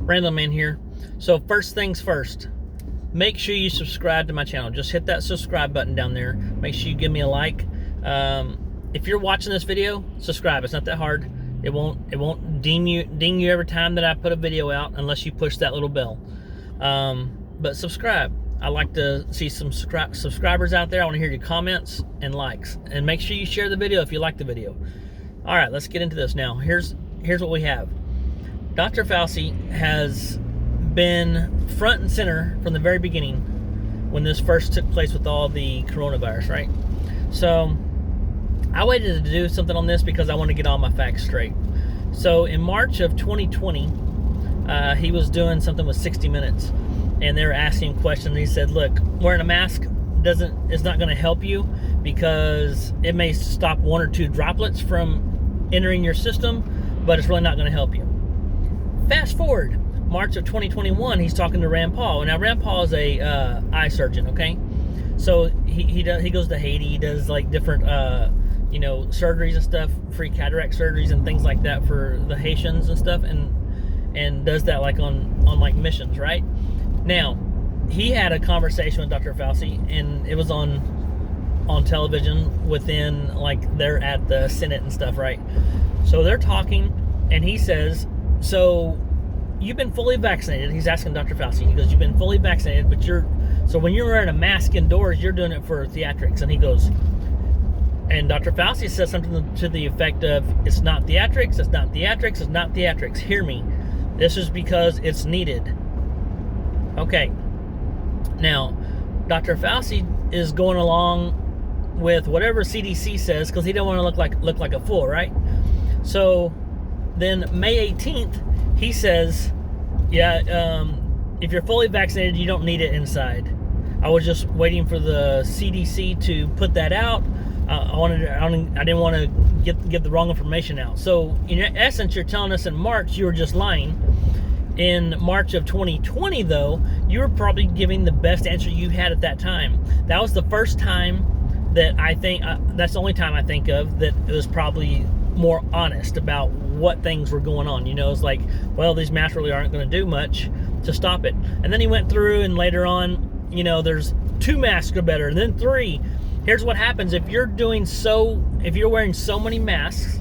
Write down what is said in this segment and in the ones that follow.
Ramblin here. So first things first, make sure you subscribe to my channel. Just hit that subscribe button down there. Make sure you give me a like. If you're watching this video, subscribe. It's not that hard. It won't ding you every time that I put a video out unless you push that little bell. But subscribe. I like to see some subscribers out there. I want to hear your comments and likes. And make sure you share the video if you like the video. All right, let's get into this now. Here's what we have. Dr. Falsey has been front and center from the very beginning when this first took place with all the coronavirus, right? So I waited to do something on this because I want to get all my facts straight. So in March of 2020, he was doing something with 60 Minutes, and they were asking questions. He said, look, wearing a mask is not going to help you because it may stop one or two droplets from entering your system, but it's really not going to help you. Fast forward, March of 2021, he's talking to Rand Paul. Now, Rand Paul is a eye surgeon, okay? So he goes to Haiti. He does like different surgeries and stuff, free cataract surgeries and things like that for the Haitians and stuff, and does that like on like missions, right? Now, he had a conversation with Dr. Falsey, and it was on television within, like, they're at the Senate and stuff, right? So they're talking, and he says, so you've been fully vaccinated. He's asking Dr. Falsey. He goes, you've been fully vaccinated, but so when you're wearing a mask indoors, you're doing it for theatrics. And he goes, and Dr. Falsey says something to the effect of, it's not theatrics, it's not theatrics, it's not theatrics. Hear me. This is because it's needed. Okay. Now, Dr. Falsey is going along with whatever CDC says because he don't want to look like a fool, right? So then May 18th, he says, yeah, if you're fully vaccinated, you don't need it inside. I was just waiting for the CDC to put that out. I didn't want to give the wrong information out. So in essence, you're telling us in March you were just lying. In March of 2020, though, you were probably giving the best answer you had at that time. That was the first time that I think, that's the only time I think of that it was probably more honest about what things were going on. It's like, well, these masks really aren't going to do much to stop it. And then he went through, and later on, there's 2 masks are better, and then 3. Here's what happens if you're wearing so many masks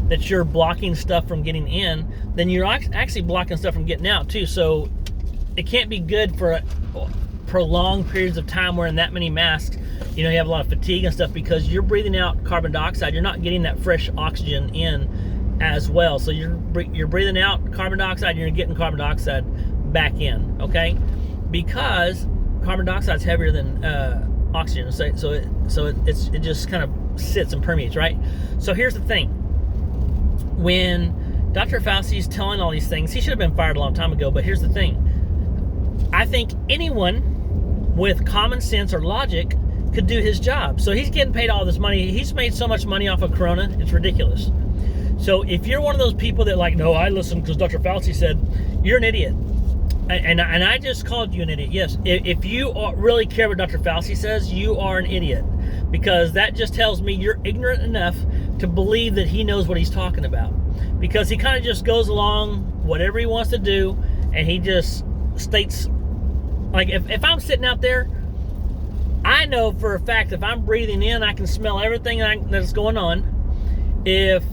that you're blocking stuff from getting in, then you're actually blocking stuff from getting out too. So it can't be good for prolonged periods of time wearing that many masks. You have a lot of fatigue and stuff because you're breathing out carbon dioxide. You're not getting that fresh oxygen in as well. So you're breathing out carbon dioxide, and you're getting carbon dioxide back in, okay? Because carbon dioxide is heavier than oxygen, so it just kind of sits and permeates, right? So here's the thing. When Dr. Fauci is telling all these things, he should have been fired a long time ago, but here's the thing. I think anyone with common sense or logic could do his job. So he's getting paid all this money. He's made so much money off of Corona, it's ridiculous. So if you're one of those people that like, no, I listened because Dr. Fauci said, you're an idiot. And I just called you an idiot. Yes, if you really care what Dr. Fauci says, you are an idiot. Because that just tells me you're ignorant enough to believe that he knows what he's talking about. Because he kind of just goes along whatever he wants to do, and he just states, like, if I'm sitting out there, I know for a fact if I'm breathing in, I can smell everything that's going on. If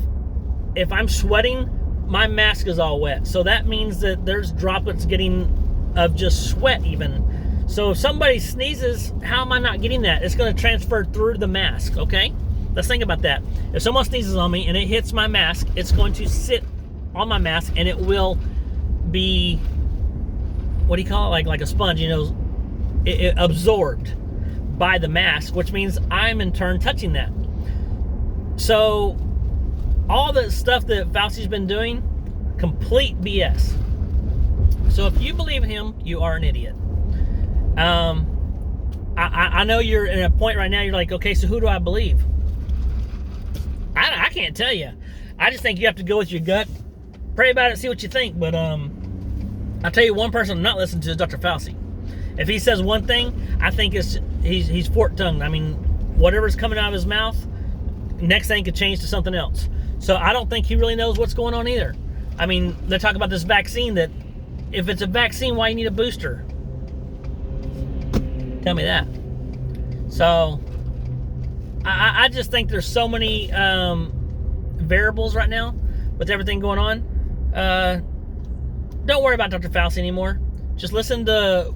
I'm sweating, my mask is all wet. So that means that there's droplets getting of just sweat even. So if somebody sneezes, how am I not getting that? It's going to transfer through the mask, okay? Let's think about that. If someone sneezes on me and it hits my mask, it's going to sit on my mask, and it will be, what do you call it? Like a sponge, it absorbed by the mask, which means I'm in turn touching that. So all the stuff that Fauci's been doing, complete BS. So if you believe him, you are an idiot. I know you're in a point right now, you're like, okay, so who do I believe? I can't tell you. I just think you have to go with your gut, pray about it, see what you think. But I'll tell you one person I'm not listening to is Dr. Falsey. If he says one thing, I think he's fork-tongued. I mean, whatever's coming out of his mouth, next thing could change to something else. So I don't think he really knows what's going on either. I mean, they're talking about this vaccine that if it's a vaccine, why you need a booster? Tell me that. So, I just think there's so many variables right now with everything going on. Don't worry about Dr. Falsey anymore. Just listen to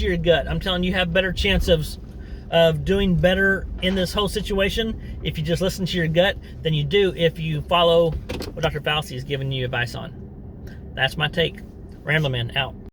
your gut. I'm telling you, you have a better chance of doing better in this whole situation if you just listen to your gut than you do if you follow what Dr. Falsey is giving you advice on. That's my take. Ramblin' Man out.